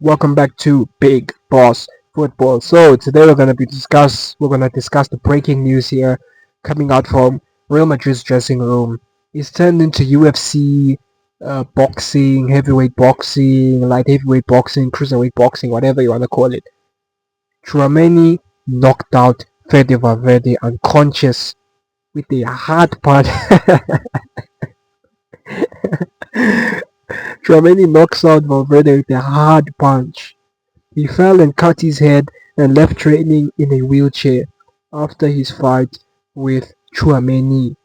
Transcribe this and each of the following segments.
Welcome back to Big Boss Football. So today we're gonna discuss the breaking news here coming out from Real Madrid's dressing room. It's turned into UFC, boxing, heavyweight boxing, light heavyweight boxing, cruiserweight boxing, whatever you wanna call it. Tchuameni knocked out Fede Valverde unconscious with a hard punch. Tchuameni knocks out Valverde with a hard punch. He fell and cut his head and left training in a wheelchair after his fight with Tchuameni.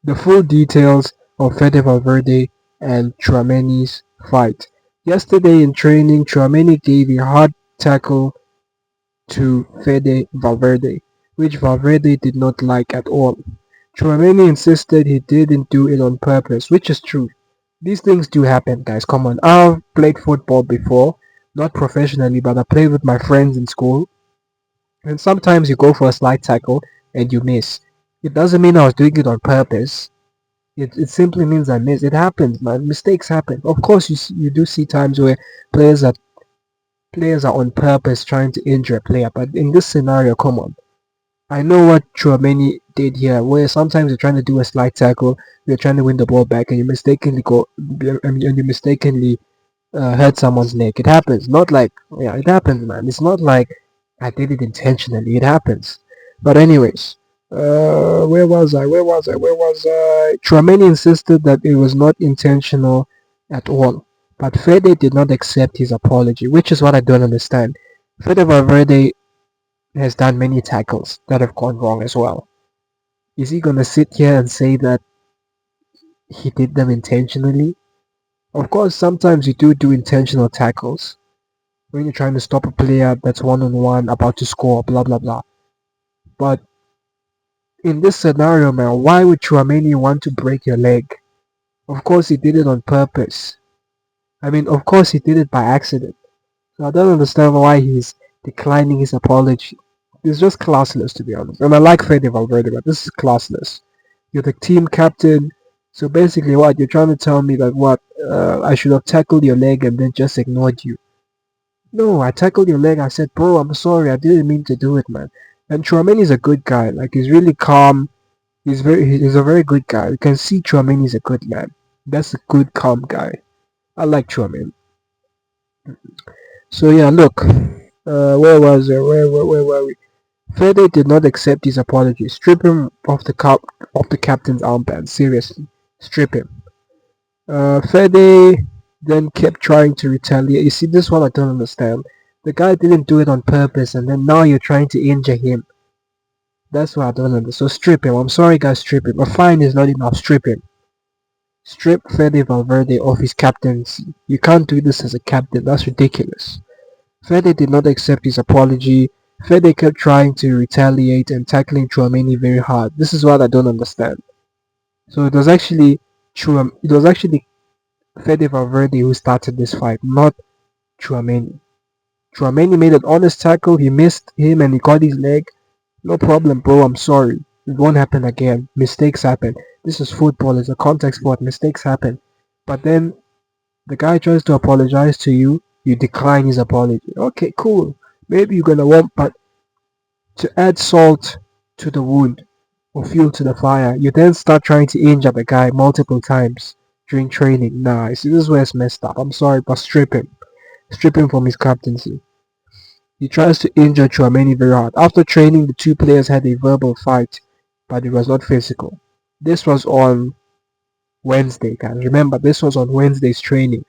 The full details of Fede Valverde and Tchouameni's fight. Yesterday in training, Tchouameni gave a hard tackle to Fede Valverde, which Valverde did not like at all. Tchouameni insisted he didn't do it on purpose, which is true. These things do happen, guys. Come on. I've played football before, not professionally, but I played with my friends in school. And sometimes you go for a slide tackle and you miss. It doesn't mean I was doing it on purpose. It simply means I missed. It happens, man. Mistakes happen. Of course, you do see times where players are players are on purpose trying to injure a player. But in this scenario, come on. I know what Tchouameni did here, where sometimes you're trying to do a slide tackle, you're trying to win the ball back, and you mistakenly hurt someone's neck. It happens. Not like, yeah, it happens, man. It's not like I did it intentionally. It happens. But anyways, where was I? Tchouameni insisted that it was not intentional at all. But Fede did not accept his apology, which is what I don't understand. Fede Valverde has done many tackles that have gone wrong as well. Is he gonna sit here and say that he did them intentionally? Of course, sometimes you do intentional tackles when you're trying to stop a player that's one on one about to score, blah blah blah. But in this scenario, man, why would Tchouameni want to break your leg? Of course, he did it on purpose. I mean, of course, he did it by accident. So I don't understand why he's declining his apology. It's just classless, to be honest. And I like Fede Valverde, but this is classless. You're the team captain. So basically, what you're trying to tell me that what I should have tackled your leg and then just ignored you. No, I tackled your leg. I said, bro, I'm sorry. I didn't mean to do it, man. And Tchouameni is a good guy. Like he's really calm. He's a very good guy. You can see Tchouameni is a good man. That's a good, calm guy. I like Tchouameni. So yeah, look. Where was it? Where were we? Fede did not accept his apology. Strip him of the captain's armband. Seriously, strip him. Fede then kept trying to retaliate. You see, this one I don't understand. The guy didn't do it on purpose, and then now you're trying to injure him. That's what I don't understand. So strip him. I'm sorry, guys, strip him. A fine is not enough. Strip him. Strip Fede Valverde of his captaincy. You can't do this as a captain. That's ridiculous. Fede did not accept his apology. Fede kept trying to retaliate and tackling Tchouameni very hard. This is what I don't understand. So it was actually Fede Valverde who started this fight, not Tchouameni. Tchouameni made an honest tackle. He missed him and he caught his leg. No problem, bro. I'm sorry. It won't happen again. Mistakes happen. This is football. It's a contact sport. Mistakes happen. But then the guy tries to apologize to you. You decline his apology. Okay, cool. Maybe you're gonna want, but to add salt to the wound or fuel to the fire, you then start trying to injure the guy multiple times during training. Nah, see, this is where it's messed up. I'm sorry, but strip him. Strip him from his captaincy. He tries to injure Tchouameni very hard. After training, the two players had a verbal fight, but it was not physical. This was on Wednesday, guys. Remember, this was on Wednesday's training.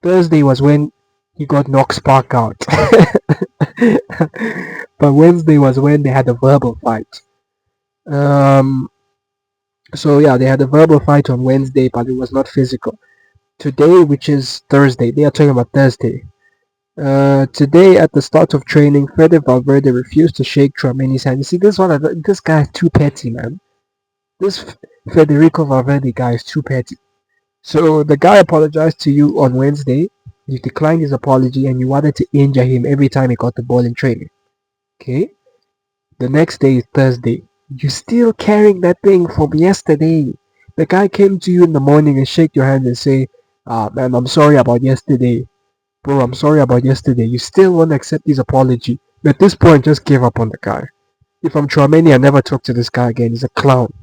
Thursday was when he got knocked spark out. But Wednesday was when they had a verbal fight. Um, so yeah, they had a verbal fight on Wednesday, but it was not physical. Today, which is Thursday, they are talking about Thursday. Today at the start of training, Fede Valverde refused to shake Tchouameni's hand. You see, this guy is too petty, man. This Federico Valverde guy is too petty. So the guy apologized to you on Wednesday. You declined his apology and you wanted to injure him every time he got the ball in training. Okay? The next day is Thursday. You're still carrying that thing from yesterday. The guy came to you in the morning and shake your hand and say, man, I'm sorry about yesterday. Bro, I'm sorry about yesterday. You still won't accept his apology. At this point, just give up on the guy. If I'm Tchuameni, I never talk to this guy again. He's a clown.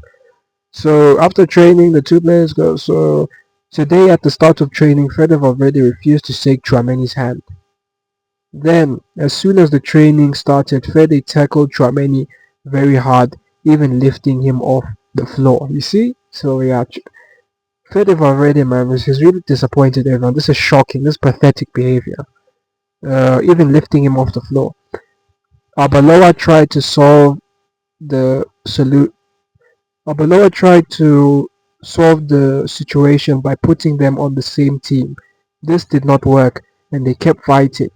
So after training, the two players go. So today, at the start of training, Fede Valverde refused to shake Tchouameni's hand. Then, as soon as the training started, Fede tackled Tchouameni very hard, even lifting him off the floor. You see? So yeah, Fede Valverde, man, he's really disappointed everyone. This is shocking. This is pathetic behavior. Even lifting him off the floor. Abaloa tried to solve the salute. Abaloa tried to solve the situation by putting them on the same team. This did not work, and they kept fighting.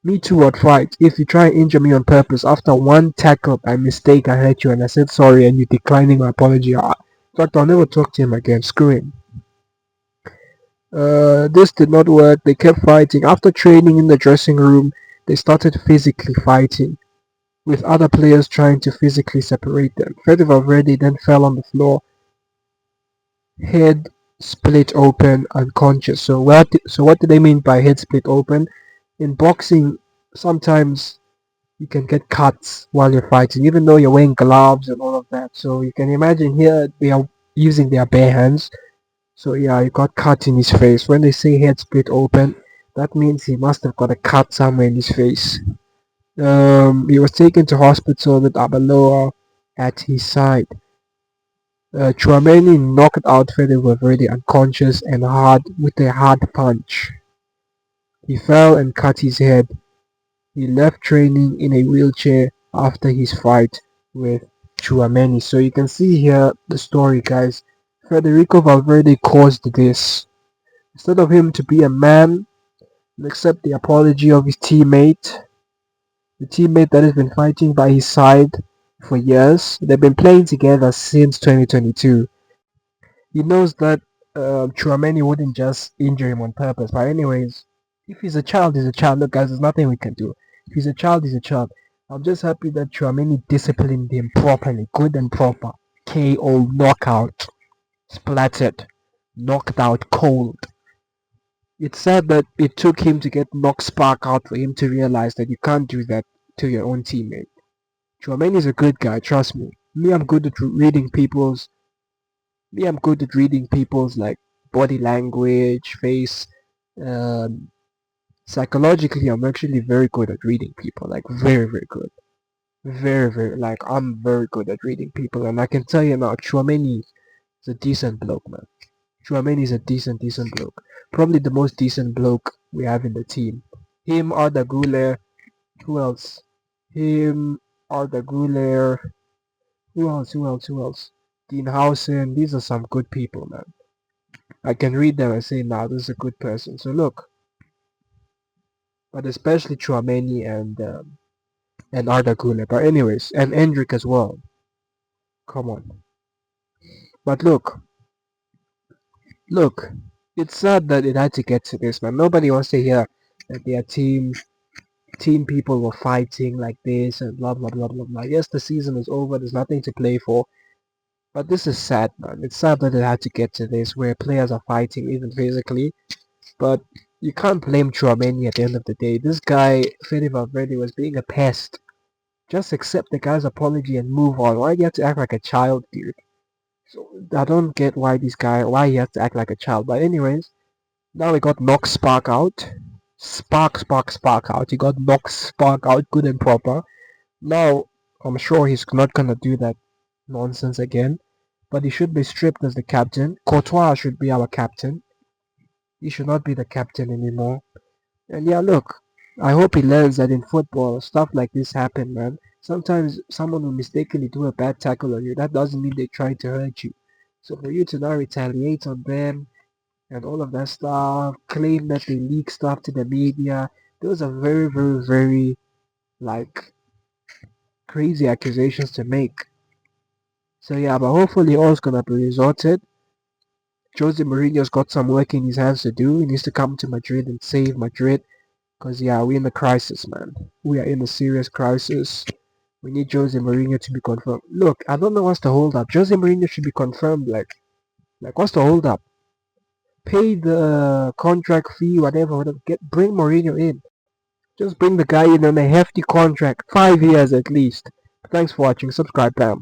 Me too would fight. If you try and injure me on purpose, after one tackle by mistake I hurt you and I said sorry and you declining my apology, in fact I'll never talk to him again. Screw him. This did not work. They kept fighting. After training in the dressing room, they started physically fighting, with other players trying to physically separate them. Fede Valverde then fell on the floor, head split open, unconscious. So what do they mean by head split open? In boxing, sometimes you can get cuts while you're fighting, even though you're wearing gloves and all of that. So you can imagine here they are using their bare hands. So yeah, he got cut in his face. When they say head split open, that means he must have got a cut somewhere in his face. He was taken to hospital with Abaloa at his side. Tchuameni knocked out Fede Valverde unconscious and hard with a hard punch. He fell and cut his head. He left training in a wheelchair after his fight with Tchuameni. So you can see here the story, guys. Federico Valverde caused this. Instead of him to be a man and accept the apology of his teammate, the teammate that has been fighting by his side for years, they've been playing together since 2022. He knows that Tchouameni wouldn't just injure him on purpose. But anyways, if he's a child, he's a child. Look, guys, there's nothing we can do. If he's a child, he's a child. I'm just happy that Tchouameni disciplined him properly, good and proper. KO, knockout, splattered, knocked out cold. It's sad that it took him to get knocked spark out for him to realize that you can't do that to your own teammate. Tchouameni is a good guy, trust me. I'm good at reading people's I'm good at reading people's like body language, face. Um, Psychologically, I'm actually very good at reading people. Like very, very good. Very, very like I'm very good at reading people, and I can tell you now, Chouameni is a decent bloke, man. Chouameni is a decent bloke. Probably the most decent bloke we have in the team. Him, Arda Güler. Who else? Him, Arda Güler. Who else? Who else? Who else? Dean Housen. These are some good people, man. I can read them and say, nah, this is a good person. So look, but especially Chouameni and Arda Güler. But anyways, and Endrick as well. Come on. But look, it's sad that it had to get to this, man. Nobody wants to hear that their team people were fighting like this and blah blah blah blah blah. Yes, the season is over. There's nothing to play for. But this is sad, man. It's sad that it had to get to this, where players are fighting even physically. But you can't blame Tchouameni at the end of the day. This guy, Fede Valverde, was being a pest. Just accept the guy's apology and move on. Why do you have to act like a child, dude? So I don't get why he has to act like a child. But anyways, now he got knocked spark out. Spark out. He got knocked spark out good and proper. Now I'm sure he's not gonna do that nonsense again. But he should be stripped as the captain. Courtois should be our captain. He should not be the captain anymore. And yeah, look, I hope he learns that in football, stuff like this happen, man. Sometimes someone will mistakenly do a bad tackle on you. That doesn't mean they're trying to hurt you. So for you to now retaliate on them and all of that stuff, claim that they leak stuff to the media, those are very, very, very, like, crazy accusations to make. So yeah, but hopefully all's gonna be resorted. Jose Mourinho's got some work in his hands to do. He needs to come to Madrid and save Madrid. Because, yeah, we're in a crisis, man. We are in a serious crisis. We need Jose Mourinho to be confirmed. Look, I don't know what's the hold up. Jose Mourinho should be confirmed. Like what's the hold up? Pay the contract fee, whatever. Bring Mourinho in. Just bring the guy in on a hefty contract, 5 years at least. Thanks for watching. Subscribe, Pam.